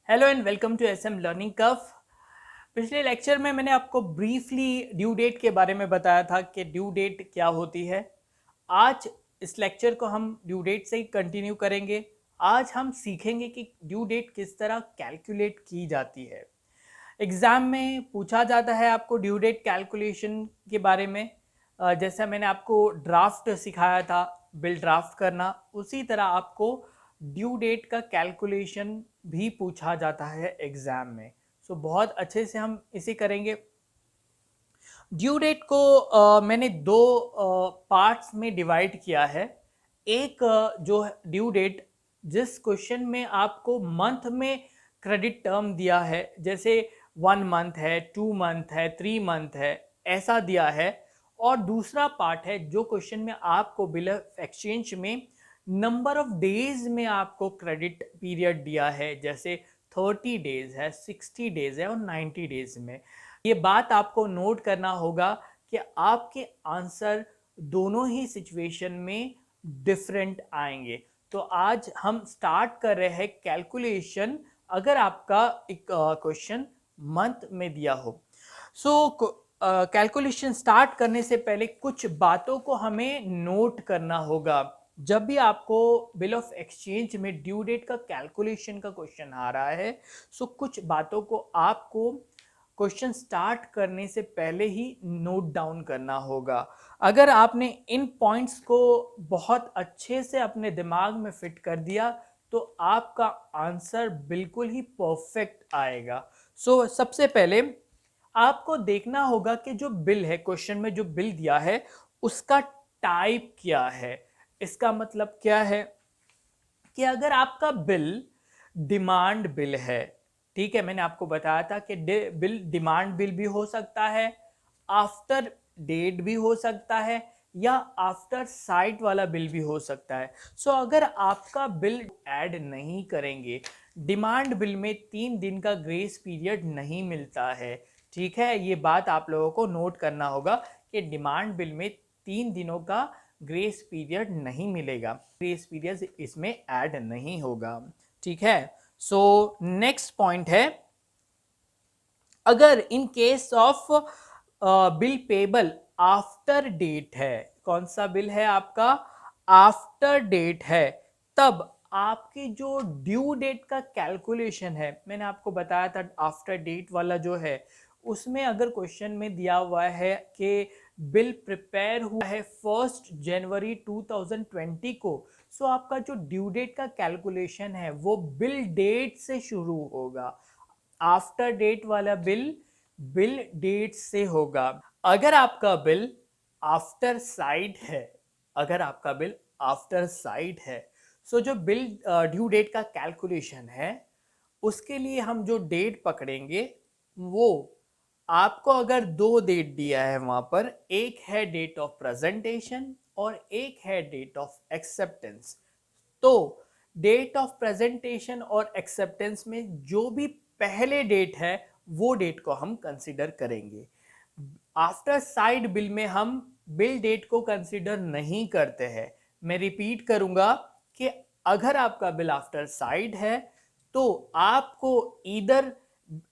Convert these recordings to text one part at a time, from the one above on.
Hello and welcome to SM learning curve. पिछले lecture में मैंने आपको ब्रीफली ड्यू डेट के बारे में बताया था कि ड्यू डेट क्या होती है। आज इस लेक्चर को हम ड्यू डेट से ही कंटिन्यू करेंगे। आज हम सीखेंगे कि ड्यू डेट किस तरह कैलकुलेट की जाती है। एग्ज़ाम में पूछा जाता है आपको ड्यू डेट कैलकुलेशन के बारे में। जैसा मैंने आपको ड्राफ्ट सिखाया था, बिल ड्राफ्ट करना, उसी तरह आपको ड्यू डेट का कैलकुलेशन भी पूछा जाता है एग्ज़ाम में। सो बहुत अच्छे से हम इसे करेंगे। ड्यू डेट को मैंने दो पार्ट्स में डिवाइड किया है। एक जो ड्यू डेट जिस क्वेश्चन में आपको मंथ में क्रेडिट टर्म दिया है, जैसे 1 मंथ है, 2 मंथ है, 3 मंथ है, ऐसा दिया है। और दूसरा पार्ट है जो क्वेश्चन में आपको बिल ऑफ एक्सचेंज में नंबर ऑफ डेज में आपको क्रेडिट पीरियड दिया है, जैसे 30 डेज है, 60 डेज है और 90 डेज में। ये बात आपको नोट करना होगा कि आपके आंसर दोनों ही सिचुएशन में डिफरेंट आएंगे। तो आज हम स्टार्ट कर रहे हैं कैलकुलेशन, अगर आपका एक क्वेश्चन मंथ में दिया हो। कैलकुलेशन स्टार्ट करने से पहले कुछ बातों को हमें नोट करना होगा। जब भी आपको बिल ऑफ एक्सचेंज में ड्यू डेट का कैलकुलेशन का क्वेश्चन आ रहा है, कुछ बातों को आपको क्वेश्चन स्टार्ट करने से पहले ही नोट डाउन करना होगा। अगर आपने इन पॉइंट्स को बहुत अच्छे से अपने दिमाग में फिट कर दिया तो आपका आंसर बिल्कुल ही परफेक्ट आएगा। सबसे पहले आपको देखना होगा कि जो बिल है, क्वेश्चन में जो बिल दिया है उसका टाइप क्या है। इसका मतलब क्या है कि अगर आपका बिल डिमांड बिल है, ठीक है, मैंने आपको बताया था कि बिल डिमांड बिल भी हो सकता है, आफ्टर डेट भी हो सकता है, या आफ्टर साइट वाला बिल भी हो सकता है। अगर आपका बिल ऐड नहीं करेंगे, डिमांड बिल में 3 दिन का ग्रेस पीरियड नहीं मिलता है। ठीक है, ये बात आप लोगों को नोट करना होगा कि डिमांड बिल में 3 दिनों का ग्रेस पीरियड नहीं मिलेगा, ग्रेस पीरियड इसमें ऐड नहीं होगा। ठीक है, नेक्स्ट पॉइंट है, अगर in case of bill payable after date है, कौन सा बिल है आपका आफ्टर डेट है, तब आपकी जो ड्यू डेट का कैलकुलेशन है, मैंने आपको बताया था आफ्टर डेट वाला जो है, उसमें अगर क्वेश्चन में दिया हुआ है कि बिल प्रिपेयर हुआ है 1 जनवरी 2020 को, आपका जो ड्यू डेट का कैलकुलेशन है वो बिल डेट से शुरू होगा। आफ्टर डेट वाला बिल डेट से होगा। अगर आपका बिल आफ्टर साइड है, अगर आपका बिल आफ्टर साइड है, जो बिल ड्यू डेट का कैलकुलेशन है उसके लिए हम जो डेट पकड़ेंगे वो, आपको अगर 2 डेट दिया है वहां पर, एक है डेट ऑफ प्रेजेंटेशन और एक है डेट ऑफ एक्सेप्टेंस, तो डेट ऑफ प्रेजेंटेशन और एक्सेप्टेंस में जो भी पहले डेट है वो डेट को हम कंसीडर करेंगे। आफ्टर साइड बिल में हम बिल डेट को कंसीडर नहीं करते हैं। मैं रिपीट करूंगा कि अगर आपका बिल आफ्टर साइड है तो आपको इधर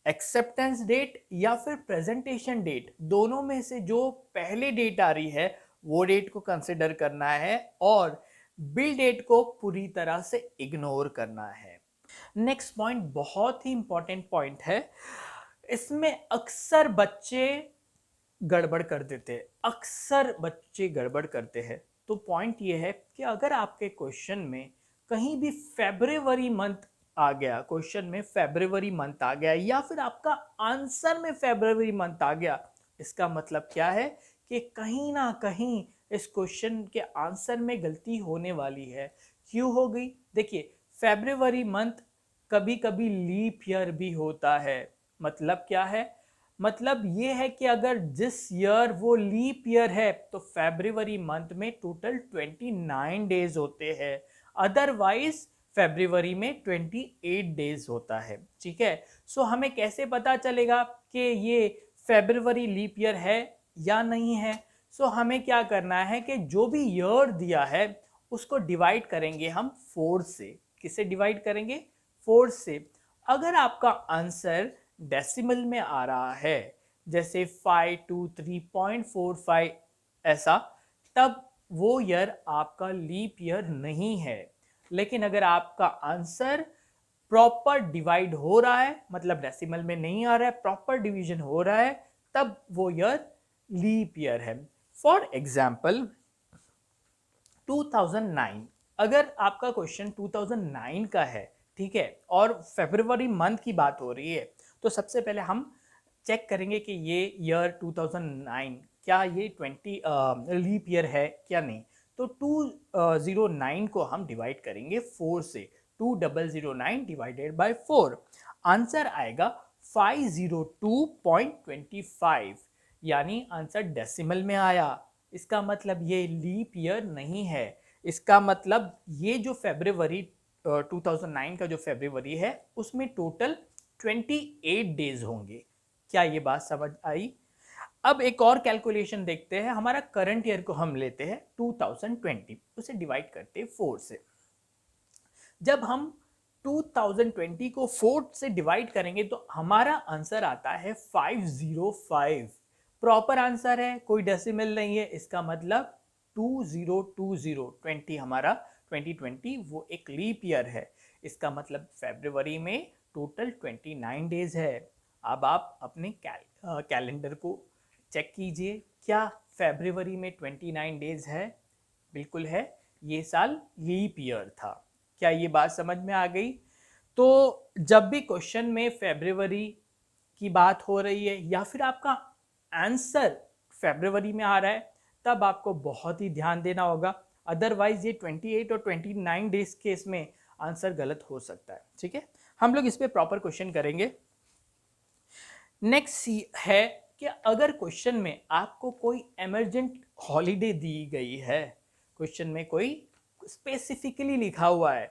एक्सेप्टेंस डेट या फिर प्रेजेंटेशन डेट, दोनों में से जो पहले डेट आ रही है वो डेट को कंसीडर करना है और बिल डेट को पूरी तरह से इग्नोर करना है। नेक्स्ट पॉइंट बहुत ही इंपॉर्टेंट पॉइंट है, इसमें अक्सर बच्चे गड़बड़ कर देते हैं, अक्सर बच्चे गड़बड़ करते हैं। तो पॉइंट ये है कि अगर आपके क्वेश्चन में कहीं भी फेब्रुवरी मंथ आ गया, क्वेश्चन में फेब्रुवरी मंथ आ गया, या फिर आपका आंसर में फेब्रुवरी मंथ आ गया, इसका मतलब क्या है कि कहीं ना कहीं इस क्वेश्चन के आंसर में गलती होने वाली है। क्यों हो गई? देखिए, फेब्रुवरी मंथ कभी कभी लीप ईयर भी होता है। मतलब क्या है? मतलब ये है कि अगर जिस ईयर वो लीप ईयर है तो फेब्रुवरी मंथ में टोटल 29 डेज होते हैं, अदरवाइज फेब्रुवरी में 28 डेज होता है। ठीक है, हमें कैसे पता चलेगा कि ये फेब्रुवरी लीप ईयर है या नहीं है? हमें क्या करना है कि जो भी ईयर दिया है उसको डिवाइड करेंगे हम 4 से। किससे डिवाइड करेंगे? 4 से। अगर आपका आंसर डेसिमल में आ रहा है, जैसे 523.45 ऐसा, तब वो ईयर आपका लीप ईयर नहीं है। लेकिन अगर आपका आंसर प्रॉपर डिवाइड हो रहा है, मतलब डेसिमल में नहीं आ रहा है, प्रॉपर डिवीजन हो रहा है, तब वो ईयर लीप ईयर है। फॉर एग्जाम्पल 2009, अगर आपका क्वेश्चन 2009 का है, ठीक है, और फरवरी मंथ की बात हो रही है, तो सबसे पहले हम चेक करेंगे कि ये ईयर 2009 क्या ये 20 लीप ईयर है क्या नहीं। तो 209 को हम डिवाइड करेंगे 4 से, 2009 डिवाइडेड बाय 4, आंसर आएगा 502.25, यानी आंसर डेसिमल में आया। इसका मतलब ये लीप ईयर नहीं है। इसका मतलब ये जो फरवरी 2009 का जो फरवरी है, उसमें टोटल 28 डेज होंगे। क्या ये बात समझ आई? अब एक और कैलकुलेशन देखते हैं। हमारा करंट ईयर को हम लेते हैं 2020, उसे डिवाइड करते हैं 4 से। जब हम 2020 को 4 से डिवाइड करेंगे तो हमारा आंसर आता है 505। प्रॉपर आंसर है, कोई डेसिमल नहीं है। इसका मतलब 2020 हमारा 2020 वो एक लीप ईयर है। इसका मतलब फरवरी में टोटल 29 डेज है। अब आप अपने कैलेंडर को चेक कीजिए, क्या फरवरी में 29 डेज है? बिल्कुल है, ये साल लीप ईयर था। क्या ये बात समझ में आ गई? तो जब भी क्वेश्चन में फरवरी की बात हो रही है या फिर आपका आंसर फरवरी में आ रहा है, तब आपको बहुत ही ध्यान देना होगा। अदरवाइज ये 28 और 29 डेज के इसमें आंसर गलत हो सकता है। ठीक है, हम लोग इस पे प्रॉपर क्वेश्चन करेंगे। नेक्स्ट है कि अगर क्वेश्चन में आपको कोई इमरजेंट हॉलीडे दी गई है, क्वेश्चन में कोई स्पेसिफिकली लिखा हुआ है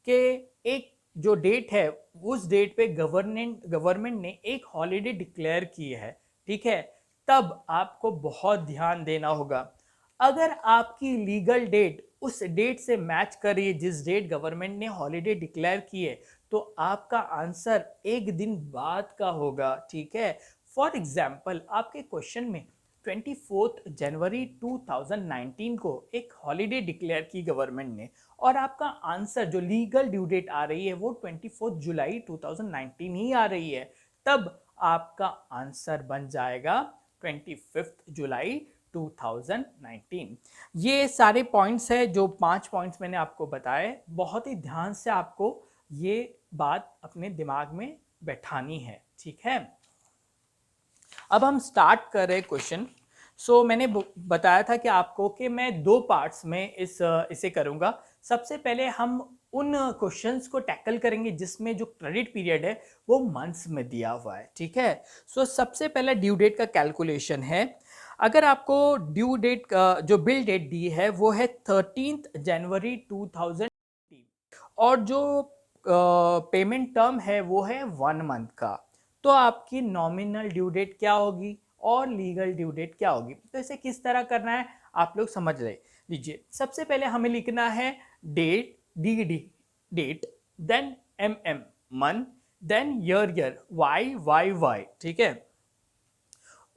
कि एक जो डेट है, उस डेट पे गवर्नमेंट ने एक हॉलीडे डिक्लेयर की है, ठीक है, तब आपको बहुत ध्यान देना होगा। अगर आपकी लीगल डेट उस डेट से मैच कर रही है जिस डेट गवर्नमेंट ने हॉलीडे डिक्लेयर की है, तो आपका आंसर एक दिन बाद का होगा। ठीक है, फॉर एग्जाम्पल आपके क्वेश्चन में 24 जनवरी 2019 को एक हॉलीडे डिक्लेयर की गवर्नमेंट ने, और आपका आंसर जो लीगल ड्यू डेट आ रही है वो 24 जुलाई 2019 ही आ रही है, तब आपका आंसर बन जाएगा 25 जुलाई 2019। ये सारे पॉइंट्स है, जो 5 पॉइंट्स मैंने आपको बताए, बहुत ही ध्यान से आपको ये बात अपने दिमाग में बैठानी है। ठीक है, अब हम स्टार्ट कर रहे क्वेश्चन। मैंने बताया था कि आपको कि मैं 2 पार्ट्स में इसे करूंगा। सबसे पहले हम उन क्वेश्चंस को टैकल करेंगे जिसमें जो क्रेडिट पीरियड है वो मंथ्स में दिया हुआ है। ठीक है, सबसे पहले ड्यू डेट का कैलकुलेशन है। अगर आपको ड्यू डेट का जो बिल डेट दी है वो है 13 जनवरी 2020, और जो पेमेंट टर्म है वो है 1 मंथ का, तो आपकी नॉमिनल ड्यू डेट क्या होगी और लीगल ड्यू डेट क्या होगी? तो इसे किस तरह करना है आप लोग समझ लीजिए। सबसे पहले हमें लिखना है date, D D date, then M M month, then year Y Y Y. ठीक है,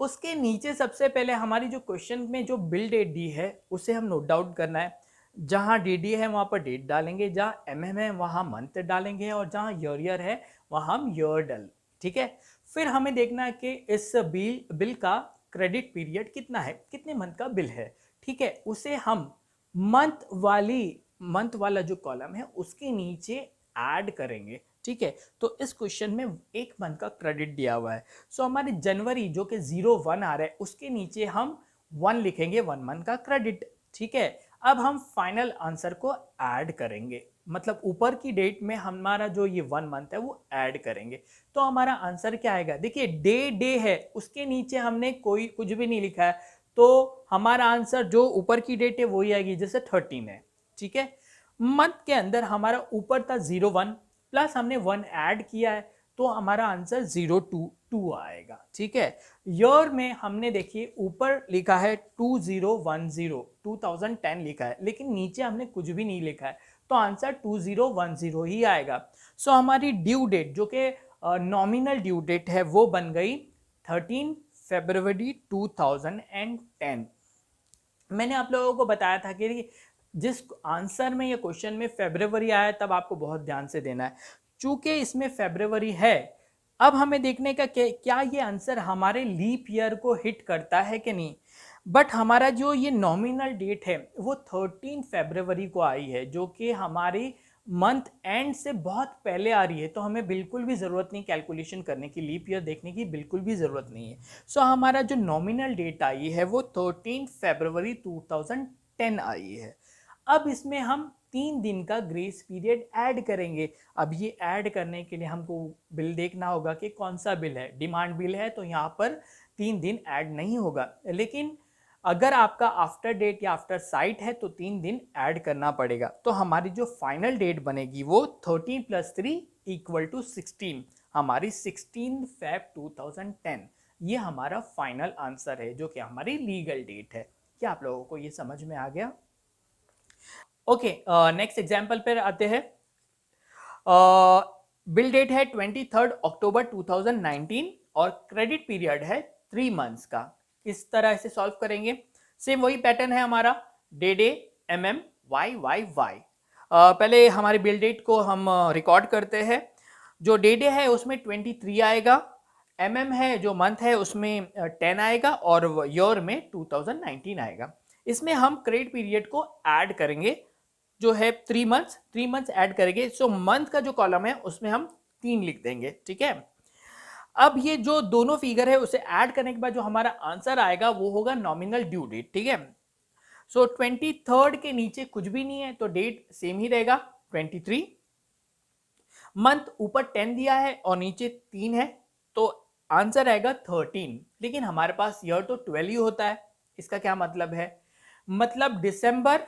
उसके नीचे सबसे पहले हमारी जो क्वेश्चन में जो बिल डेट दी है उसे हम नोट डाउन करना है। जहाँ डी डी है वहाँ पर डेट डालेंगे, जहाँ एम एम है वहाँ मंथ डालेंगे, और जहाँ ईयर है वहाँ हम ईयर डाल। ठीक है, फिर हमें देखना है कि इस बिल का क्रेडिट पीरियड कितना है, कितने मंथ का बिल है। ठीक है, उसे हम मंथ वाला जो कॉलम है उसके नीचे ऐड करेंगे। ठीक है, तो इस क्वेश्चन में 1 मंथ का क्रेडिट दिया हुआ है, हमारे जनवरी जो कि 01 आ रहा है उसके नीचे हम 1 लिखेंगे, 1 मंथ का क्रेडिट। ठीक है, अब हम फाइनल आंसर को ऐड करेंगे, मतलब ऊपर की डेट में हमारा जो ये 1 मंथ है वो ऐड करेंगे, तो हमारा आंसर क्या आएगा? देखिए डे है, उसके नीचे हमने कोई कुछ भी नहीं लिखा है, तो हमारा आंसर जो ऊपर की डेट है वही आएगी, जैसे 13 है। ठीक है, मंथ के अंदर हमारा ऊपर था 01 प्लस हमने 1 ऐड किया है, तो हमारा आंसर 022 आएगा। ठीक है, ईयर में हमने देखिए ऊपर लिखा है 2010 लिखा है, लेकिन नीचे हमने कुछ भी नहीं लिखा है, तो आंसर 2010 ही आएगा। सो हमारी ड्यू डेट जो कि नॉमिनल ड्यू डेट है वो बन गई 13 फरवरी 2010। मैंने आप लोगों को बताया था कि जिस आंसर में ये क्वेश्चन में फरवरी आया तब आपको बहुत ध्यान से देना है। चूंकि इसमें फरवरी है, अब हमें देखने का क्या ये आंसर हमारे लीप ईयर को हिट करता है कि नहीं। बट हमारा जो ये नॉमिनल डेट है वो 13 फरवरी को आई है, जो कि हमारी मंथ एंड से बहुत पहले आ रही है, तो हमें बिल्कुल भी ज़रूरत नहीं कैलकुलेशन करने की, लीप ईयर देखने की बिल्कुल भी ज़रूरत नहीं है। सो हमारा जो नॉमिनल डेट आई है वो 13 फरवरी 2010 आई है। अब इसमें हम 3 दिन का ग्रेस पीरियड ऐड करेंगे। अब ये ऐड करने के लिए हमको बिल देखना होगा कि कौन सा बिल है। डिमांड बिल है तो यहाँ पर 3 दिन ऐड नहीं होगा, लेकिन अगर आपका आफ्टर डेट या आफ्टर साइट है तो 3 दिन ऐड करना पड़ेगा। तो हमारी जो फाइनल डेट बनेगी वो 13 + 3 = 16, हमारी 16 फेब 2010। ये हमारा फाइनल आंसर है जो कि हमारी लीगल डेट है। क्या आप लोगों को ये समझ में आ गया? ओके, नेक्स्ट एग्जाम्पल पर आते हैं। बिल डेट है 23 अक्टूबर 2019 और क्रेडिट पीरियड है 3 मंथ्स का। इस तरह से सॉल्व करेंगे। सेम वही पैटर्न है हमारा, डे वाई। पहले हमारे बिल डेट को हम रिकॉर्ड करते हैं। जो डे है उसमें 23 आएगा, है जो मंथ है उसमें 10 आएगा और ईयर में 2019 आएगा। इसमें हम क्रेडिट पीरियड को ऐड करेंगे जो है 3 मंथ्स ऐड करेंगे। सो मंथ का जो कॉलम है उसमें हम 3 लिख देंगे, ठीक है। अब ये जो दोनों फिगर है उसे ऐड करने के बाद जो हमारा आंसर आएगा वो होगा नॉमिनल ड्यू डेट, ठीक है। सो 23 के नीचे कुछ भी नहीं है तो डेट सेम ही रहेगा 23। मंथ ऊपर 10 दिया है और नीचे 3 है तो आंसर आएगा 13। लेकिन हमारे पास ईयर तो 12 ही होता है। इसका क्या मतलब है? मतलब दिसंबर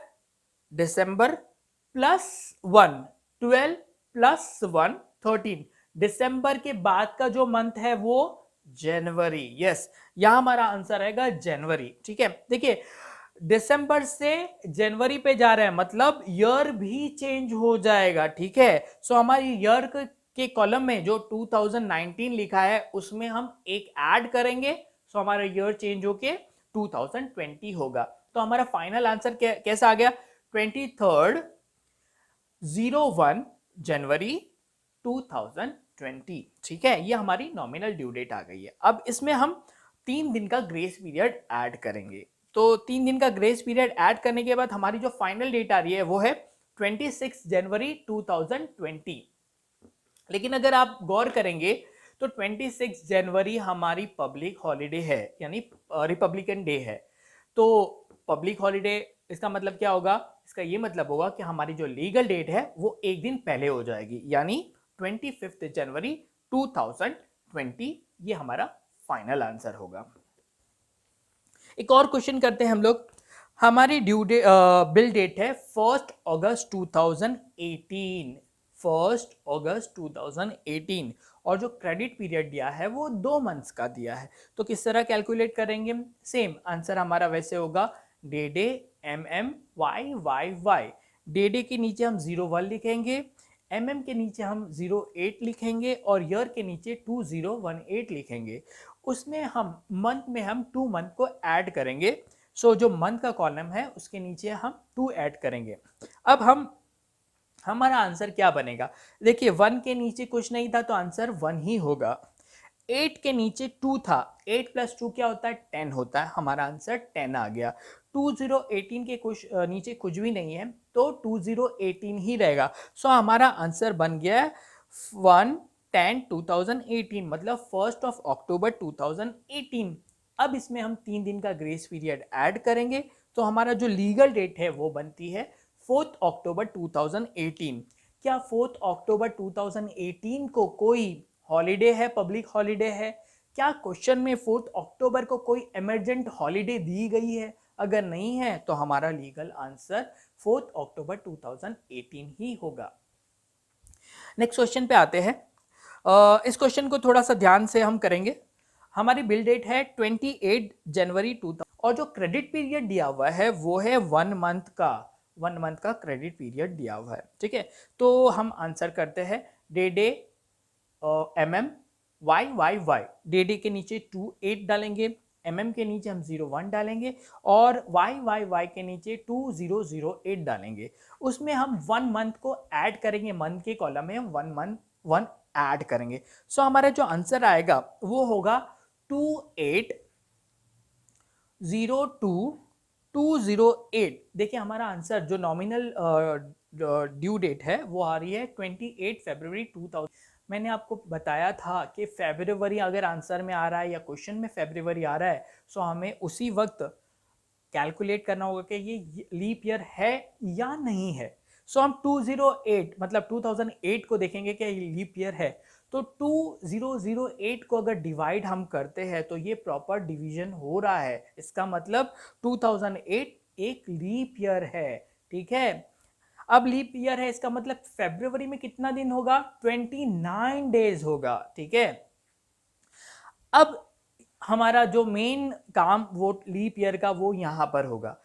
+1, 12 + 1 13। दिसंबर के बाद का जो मंथ है वो जनवरी। यस, यहां हमारा आंसर आएगा जनवरी, ठीक है। देखिए, दिसंबर से जनवरी पे जा रहे हैं मतलब ईयर भी चेंज हो जाएगा, ठीक है। सो हमारी ईयर के कॉलम में जो 2019 लिखा है उसमें हम एक ऐड करेंगे, सो हमारा ईयर चेंज होके 2020 होगा। तो हमारा फाइनल आंसर कैसा आ गया? 23 01 जनवरी 2020, ठीक है। ये हमारी नॉमिनल ड्यू डेट आ गई है। अब इसमें हम 3 दिन का ग्रेस पीरियड ऐड करेंगे। तो 3 दिन का ग्रेस पीरियड ऐड करने के बाद हमारी जो फाइनल डेट आ रही है वो है 26 जनवरी 2020। लेकिन अगर आप गौर करेंगे तो 26 जनवरी हमारी पब्लिक हॉलीडे है, यानी रिपब्लिकन डे है। तो पब्लिक हॉलीडे इसका मतलब क्या होगा? इसका ये मतलब होगा कि हमारी जो लीगल डेट है वो एक दिन पहले हो जाएगी, यानी 25 जनवरी 2020। ये हमारा फाइनल आंसर होगा। एक और क्वेश्चन करते हैं हम लोग। हमारी बिल डेट है 1 अगस्त 2018, 1 अगस्त 2018 और जो क्रेडिट पीरियड दिया है वो 2 मंथ्स का दिया है। तो किस तरह कैलकुलेट करेंगे? सेम आंसर हमारा वैसे होगा डे वाई। डे के नीचे हम 01 लिखेंगे, के नीचे हम 08 लिखेंगे और ईयर के नीचे 2018 लिखेंगे। उसमें हम मंथ में हम 2 मंथ को ऐड करेंगे। सो जो मंथ का कॉलम है उसके नीचे हम 2 ऐड करेंगे। अब हमारा आंसर क्या बनेगा? देखिए, 1 के नीचे कुछ नहीं था तो आंसर 1 ही होगा। 8 के नीचे 2 था, 8 + 2 क्या होता है? 10 होता है। हमारा आंसर 10 आ गया। 2018 के नीचे कुछ भी नहीं है तो 2018 ही रहेगा। सो हमारा आंसर बन गया 1/10/2018, मतलब 1 अक्टूबर 2018। अब इसमें हम 3 दिन का ग्रेस पीरियड ऐड करेंगे तो हमारा जो लीगल डेट है वो बनती है 4 अक्टूबर 2018। क्या 4 अक्टूबर 2018 को कोई हॉलीडे है, पब्लिक हॉलीडे है? क्या क्वेश्चन में 4 अक्टूबर को कोई इमरजेंट हॉलीडे दी गई है? अगर नहीं है तो हमारा लीगल आंसर 4 अक्टूबर 2018 ही होगा। नेक्स्ट क्वेश्चन पे आते हैं। इस क्वेश्चन को थोड़ा सा ध्यान से हम करेंगे। हमारी बिल डेट है 28 जनवरी 2000 और जो क्रेडिट पीरियड दिया हुआ है वो है 1 मंथ का। 1 मंथ का क्रेडिट पीरियड दिया हुआ है, ठीक है। तो हम आंसर करते हैं डे mm y डे के नीचे 28 डालेंगे, mm के नीचे हम 01 डालेंगे और y के नीचे 2008 डालेंगे। उसमें हम 1 मंथ को ऐड करेंगे, मंथ के कॉलम में हम 1 मंथ 1 ऐड करेंगे। सो हमारा जो आंसर आएगा वो होगा 2802 देखिए हमारा आंसर जो नॉमिनल ड्यू डेट है वो आ रही है 28 फरवरी 2000। मैंने आपको बताया था कि फरवरी अगर आंसर में आ रहा है या क्वेश्चन में फरवरी आ रहा है सो हमें उसी वक्त कैलकुलेट करना होगा कि ये लीप ईयर है या नहीं है। सो हम 208 मतलब 2008 को देखेंगे कि लीप ईयर है, तो 2008 को अगर डिवाइड हम करते हैं तो ये प्रॉपर डिवीजन हो रहा है, इसका मतलब 2008 एक लीप ईयर है, ठीक है। अब लीप ईयर है इसका मतलब फरवरी में कितना दिन होगा, 29 डेज होगा, ठीक है। अब हमारा जो मेन काम वो लीप ईयर का वो यहां पर होगा।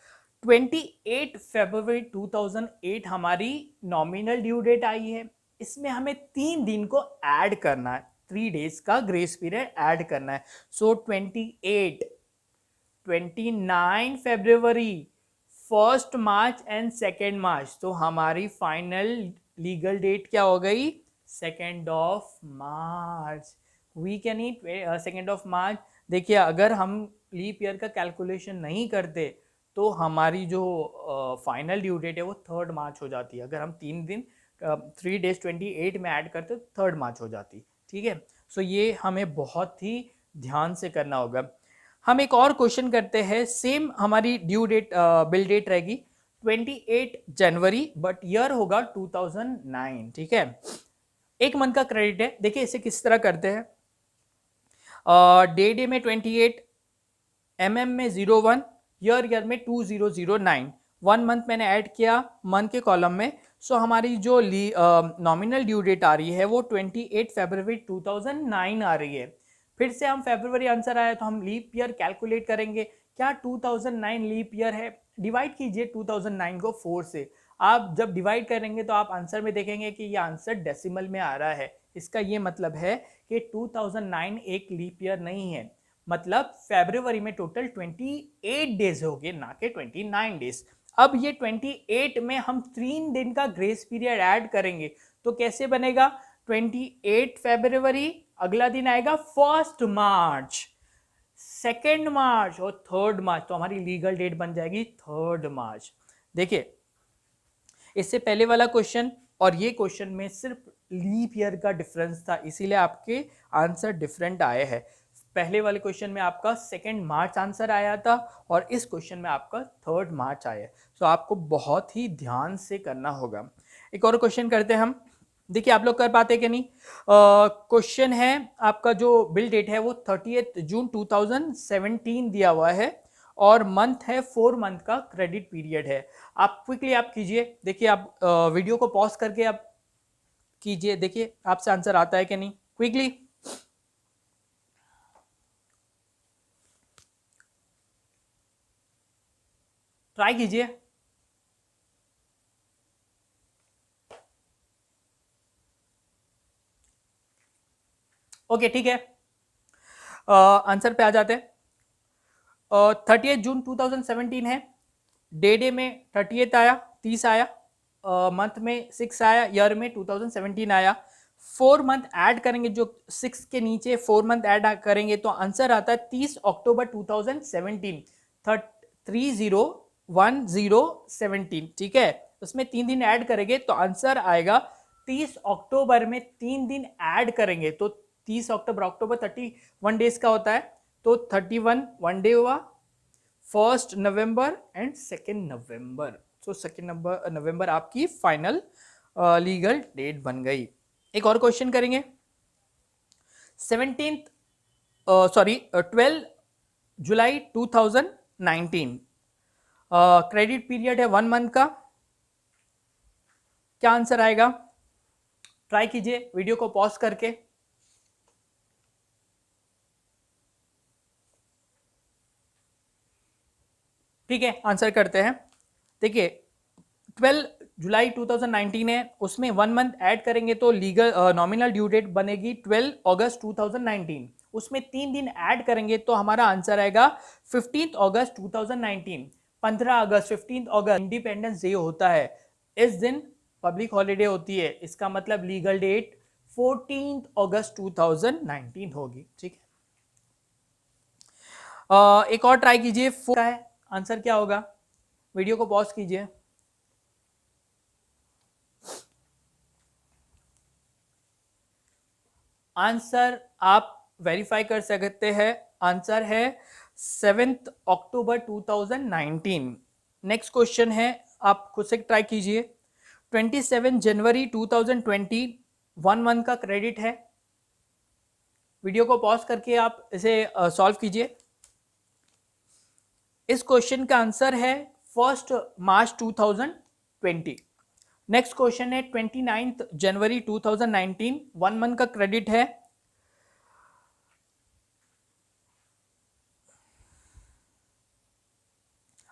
28 फरवरी 2008 हमारी नॉमिनल ड्यू डेट आई है, इसमें हमें 3 दिन को ऐड करना है, 3 डेज का ग्रेस पीरियड ऐड करना है। सो 28, 29 फरवरी, 1 मार्च एंड 2 मार्च, तो हमारी फाइनल लीगल डेट क्या हो गई, 2 मार्च। वी कैन ईट 2 मार्च। देखिए अगर हम लीप ईयर का कैलकुलेशन नहीं करते तो हमारी जो फाइनल ड्यू डेट है वो 3 मार्च हो जाती है। अगर हम 3 दिन 3 डेज 28 में ऐड करते तो 3 मार्च हो जाती, ठीक है। सो ये हमें बहुत ही ध्यान से करना होगा। हम एक और क्वेश्चन करते हैं, सेम हमारी ड्यू डेट बिल डेट रहेगी 28 जनवरी बट ईयर होगा 2009, ठीक है। एक मंथ का क्रेडिट है, देखिए इसे किस तरह करते हैं। डे में 28, mm में 01, ईयर में 2009, 1 मंथ मैंने ऐड किया मंथ के कॉलम में। सो हमारी जो नॉमिनल ड्यू डेट आ रही है वो 28 फरवरी 2009 आ रही है। फिर से हम फरवरी आंसर आया तो हम लीप ईयर कैलकुलेट करेंगे, क्या 2009 लीप ईयर है, डिवाइड कीजिए 2009 को 4 से। आप जब डिवाइड करेंगे तो आप आंसर में देखेंगे कि ये आंसर डेसिमल में आ रहा है, इसका ये मतलब है कि 2009 एक लीप ईयर नहीं है, मतलब फरवरी में टोटल 28 डेज हो गए ना कि 29 डेज। अब ये 28 में हम 3 दिन का ग्रेस पीरियड ऐड करेंगे तो कैसे बनेगा, 28 फरवरी, अगला दिन आएगा 1 मार्च, 2 मार्च और 3 मार्च, तो हमारी लीगल डेट बन जाएगी 3 मार्च। देखिए इससे पहले वाला क्वेश्चन और ये क्वेश्चन में सिर्फ लीप ईयर का डिफरेंस था, इसीलिए आपके आंसर डिफरेंट आए हैं। पहले वाले क्वेश्चन में आपका 2 मार्च आंसर आया था और इस क्वेश्चन में आपका 3 मार्च आया है। तो आपको बहुत ही ध्यान से करना होगा। एक और क्वेश्चन करते हैं हम, देखिए आप लोग कर पाते कि नहीं। क्वेश्चन है आपका जो बिल डेट है वो 30 जून 2017 दिया हुआ है और मंथ है 4 मंथ का क्रेडिट पीरियड है। आप क्विकली आप कीजिए, देखिए आप वीडियो को पॉज करके आप कीजिए, देखिए आपसे आंसर आता है कि नहीं, क्विकली ट्राई कीजिए। ओके ठीक है, आंसर पे आ जाते हैं। 30 जून 2017 है, डे में 30 आया, 30 आया, मंथ में 6 आया, ईयर में 2017 आया। 4 मंथ ऐड करेंगे, जो 6 के नीचे 4 मंथ ऐड करेंगे तो आंसर आता है 30 अक्टूबर 2017, 301017, ठीक है। उसमें 3 दिन ऐड करेंगे तो आंसर आएगा 30 अक्टूबर में 3 दिन ऐड करेंगे तो 30 अक्टूबर, अक्टूबर 31 डेज का होता है तो 31 1 डे हुआ, 1 नवंबर एंड 2 नवंबर। सो 2 नवंबर आपकी फाइनल लीगल डेट बन गई। एक और क्वेश्चन करेंगे, 12 जुलाई 2019, क्रेडिट पीरियड है 1 मंथ का, क्या आंसर आएगा, ट्राई कीजिए वीडियो को पॉज करके। ठीक है आंसर करते हैं। देखिए 12 जुलाई 2019 है, उसमें 1 मंथ ऐड करेंगे तो लीगल नॉमिनल ड्यू डेट बनेगी 12 अगस्त 2019। उसमें 3 दिन ऐड करेंगे तो हमारा आंसर आएगा 15 अगस्त 2019। 15 अगस्त 15 अगस्त इंडिपेंडेंस डे होता है, इस दिन पब्लिक हॉलीडे होती है, इसका मतलब लीगल डेट 14 अगस्त 2019 होगी। ठीक है, एक और ट्राई कीजिए। है आंसर क्या होगा, वीडियो को पॉज कीजिए। आंसर आप वेरीफाई कर सकते हैं, आंसर है 7 अक्टूबर 2019। नेक्स्ट क्वेश्चन है, आप खुद से ट्राई कीजिए। 27 जनवरी 2020 1 मंथ का क्रेडिट है। वीडियो को पॉज करके आप इसे सॉल्व कीजिए। इस क्वेश्चन का आंसर है 1 मार्च 2020। नेक्स्ट क्वेश्चन है 29 जनवरी 2019 1 मंथ का क्रेडिट है।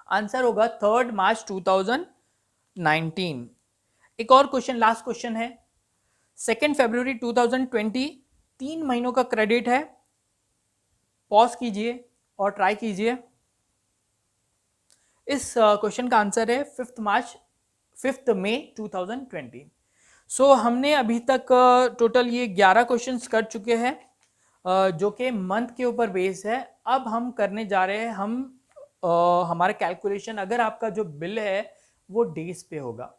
आंसर होगा 3 मार्च 2019। एक और क्वेश्चन, लास्ट क्वेश्चन है 2 फरवरी 2020 3 महीनों का क्रेडिट है। पॉज कीजिए और ट्राई कीजिए। इस क्वेश्चन का आंसर है 5 मई 2020। सो हमने अभी तक टोटल ये 11 क्वेश्चंस कर चुके हैं, जो कि मंथ के ऊपर बेस है। अब हम करने जा रहे हैं, हम हमारा कैलकुलेशन, अगर आपका जो बिल है वो डेज पे होगा।